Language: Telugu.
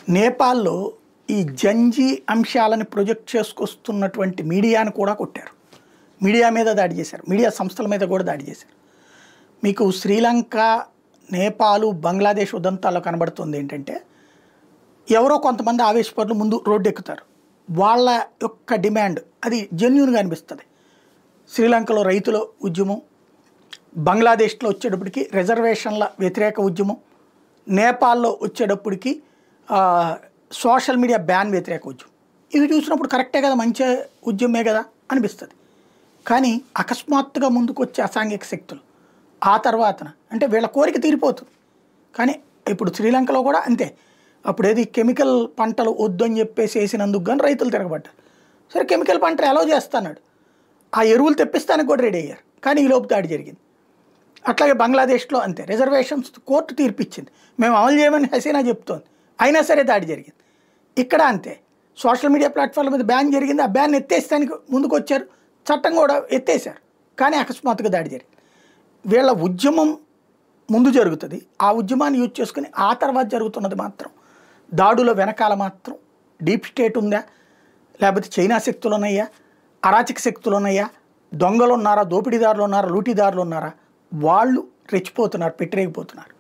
నేపాల్‌లో ఈ జంజీ అంశాలను ప్రొజెక్ట్ చేసుకొస్తున్నటువంటి మీడియాను కూడా కొట్టారు. మీడియా మీద దాడి చేశారు. మీడియా సంస్థల మీద కూడా దాడి చేశారు. మీకు శ్రీలంక, నేపాల్, బంగ్లాదేశ్ ఉదంతాల్లో కనబడుతుంది ఏంటంటే, ఎవరో కొంతమంది ఆవేశపరులు ముందు రోడ్డెక్కుతారు. వాళ్ళ యొక్క డిమాండ్ అది జెన్యూన్‌గా అనిపిస్తది. శ్రీలంకలో రైతుల ఉద్యమం, బంగ్లాదేశ్‌లో వచ్చేటప్పటికి రిజర్వేషన్ల వ్యతిరేక ఉద్యమం, నేపాల్‌లో వచ్చేటప్పటికి సోషల్ మీడియా బ్యాన్ వ్యతిరేక ఉద్యమం. ఇవి చూసినప్పుడు కరెక్టే కదా, మంచి ఉద్యమే కదా అనిపిస్తుంది. కానీ అకస్మాత్తుగా ముందుకు వచ్చే అసాంఘిక శక్తులు ఆ తర్వాతన అంటే వీళ్ళ కోరిక తీరిపోతుంది. కానీ ఇప్పుడు శ్రీలంకలో కూడా అంతే. అప్పుడు ఏది కెమికల్ పంటలు వద్దని చెప్పేసి వేసినందుకు కానీ రైతులు తిరగబడ్డారు. సరే కెమికల్ పంటలు అలౌ చేస్తున్నాడు, ఆ ఎరువులు తెప్పిస్తానికి కూడా రెడీ అయ్యారు. కానీ ఈ లోపు దాడి జరిగింది. అట్లాగే బంగ్లాదేశ్లో అంతే, రిజర్వేషన్స్ కోర్టు తీర్పిచ్చింది, మేము అమలు చేయమని హసీనా చెప్తోంది, అయినా సరే దాడి జరిగింది. ఇక్కడ అంతే, సోషల్ మీడియా ప్లాట్ఫామ్ల మీద బ్యాన్ జరిగింది, ఆ బ్యాన్ ఎత్తేస్తానికి ముందుకు వచ్చారు, చట్టం కూడా ఎత్తేసారు, కానీ అకస్మాత్తుగా దాడి జరిగింది. వీళ్ళ ఉద్యమం ముందు జరుగుతుంది, ఆ ఉద్యమాన్ని యూజ్ చేసుకుని ఆ తర్వాత జరుగుతున్నది మాత్రం దాడుల వెనకాల మాత్రం డీప్ స్టేట్ ఉందా, లేకపోతే చైనా శక్తులు ఉన్నాయా, అరాచక శక్తులు ఉన్నాయా, దొంగలు ఉన్నారా, దోపిడీదారులు ఉన్నారా, లూటీదారులు ఉన్నారా, వాళ్ళు రెచ్చిపోతున్నారు, పెట్టిరేగిపోతున్నారు.